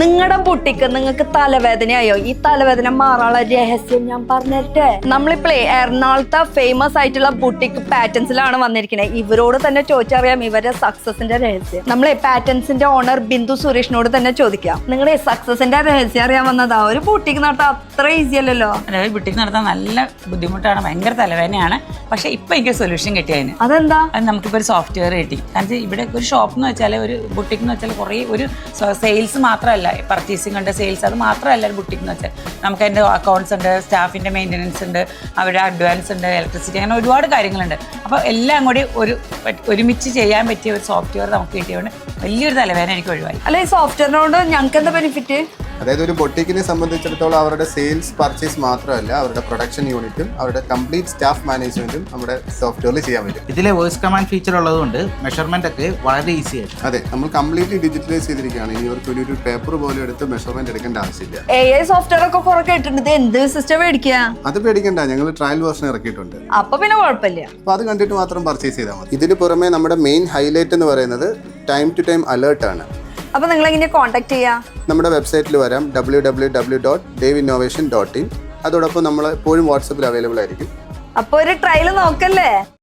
നിങ്ങളുടെ ബുട്ടിക്ക് നിങ്ങൾക്ക് തലവേദനയായോ? ഈ തലവേദന മാറാനുള്ള രഹസ്യം ഞാൻ പറഞ്ഞിട്ടേ. നമ്മളിപ്പോഴേ എറണാകുളത്തെ ഫേമസ് ആയിട്ടുള്ള ബുട്ടിക്ക് പാറ്റേൺസിലാണ് വന്നിരിക്കുന്നത്. ഇവരോട് തന്നെ ചോദിച്ചറിയാം ഇവരുടെ സക്സസിന്റെ രഹസ്യം. നമ്മളെ പാറ്റേൺസിന്റെ ഓണർ ബിന്ദു സുരേഷിനോട് തന്നെ ചോദിക്കാം. നിങ്ങളുടെ സക്സസിന്റെ രഹസ്യം അറിയാൻ വന്നതാ. ഒരു ബുട്ടിക്ക് നടത്താൻ അത്ര ഈസി അല്ലല്ലോ. ബുട്ടിക്ക് നടത്താൻ നല്ല ബുദ്ധിമുട്ടാണ്, ഭയങ്കര തലവേദനയാണ്. പക്ഷെ ഇപ്പൊ എനിക്ക് സൊല്യൂഷൻ കിട്ടിയതിന്. അതെന്താ? അത് നമുക്കിപ്പോൾ ഒരു സോഫ്റ്റ്വെയർ കിട്ടി. കാരണം ഇവിടെ ഒരു ഷോപ്പ് എന്ന് വെച്ചാൽ, ഒരു ബുട്ടിക്ക് എന്ന് വെച്ചാൽ കുറേ ഒരു സെയിൽസ് മാത്രമല്ല, പർച്ചേസിംഗ് ഉണ്ട്, സെയിൽസ് അത് മാത്രമല്ല ഒരു ബുട്ടിക്ക് എന്ന് വെച്ചാൽ. നമുക്ക് അതിൻ്റെ അക്കൗണ്ട്സ് ഉണ്ട്, സ്റ്റാഫിൻ്റെ മെയിൻ്റനൻസ് ഉണ്ട്, അവരുടെ അഡ്വാൻസ് ഉണ്ട്, ഇലക്ട്രിസിറ്റി, അങ്ങനെ ഒരുപാട് കാര്യങ്ങളുണ്ട്. അപ്പോൾ എല്ലാം കൂടി ഒരുമിച്ച് ചെയ്യാൻ പറ്റിയ ഒരു സോഫ്റ്റ്വെയർ നമുക്ക് കിട്ടിയതുകൊണ്ട് വലിയൊരു തലവേദന എനിക്ക് ഒഴിവായി. അല്ല, ഈ സോഫ്റ്റ്വെയറിനോട് ഞങ്ങൾക്ക് എന്താ ബെനിഫിറ്റ്? അതായത് ഒരു ബൊട്ടിക്കിനെ സംബന്ധിച്ചിടത്തോളം അവരുടെ സെയിൽസ് പർച്ചേസ് മാത്രമല്ല, അവരുടെ പ്രൊഡക്ഷൻ യൂണിറ്റും അവരുടെ കംപ്ലീറ്റ് സ്റ്റാഫ് മാനേജ്മെന്റും നമ്മുടെ സോഫ്റ്റ്വെയറിൽ ചെയ്യാൻ പറ്റും. ഇതിലെ വോയിസ് കമാൻഡ് ഫീച്ചർ ഉള്ളതുകൊണ്ട് മെഷർമെന്റ് ഒക്കെ വളരെ ഈസി ആയിട്ട്. അതെ, നമ്മൾ കംപ്ലീറ്റ്ലി ഡിജിറ്റലൈസ് ചെയ്തിരിക്കുകയാണ്. ഇനി ഇവർക്ക് ഒരു പേപ്പർ പോലും എടുത്ത് മെഷർമെന്റ് എടുക്കേണ്ട ആവശ്യമില്ല. AI സോഫ്റ്റ്വെയർ ഒക്കെ കുറെ കേട്ടിട്ടുണ്ട്. എന്ത് സിസ്റ്റം മേടിക്കുക? അത് പേടിക്കണ്ട, ഞങ്ങൾ ട്രയൽ വേർഷൻ ഇറക്കിയിട്ടുണ്ട്. അപ്പൊ പിന്നെ കുഴപ്പമില്ല. അപ്പോൾ അത് കണ്ടിട്ട് മാത്രം പർച്ചേസ് ചെയ്താൽ മതി. ഇതിന് പുറമെ നമ്മുടെ മെയിൻ ഹൈലൈറ്റ് എന്ന് പറയുന്നത് ടൈം ടു ടൈം അലേർട്ട് ആണ്. അപ്പൊ നിങ്ങൾ എങ്ങനെ കോൺടാക്ട് ചെയ്യാം? നമ്മുടെ വെബ്സൈറ്റിൽ വരാം, www.devinnovation.in. അതോടൊപ്പം നമ്മൾ എപ്പോഴും വാട്സപ്പിൽ അവൈലബിൾ ആയിരിക്കും. അപ്പൊ ഒരു ട്രയൽ നോക്കല്ലേ?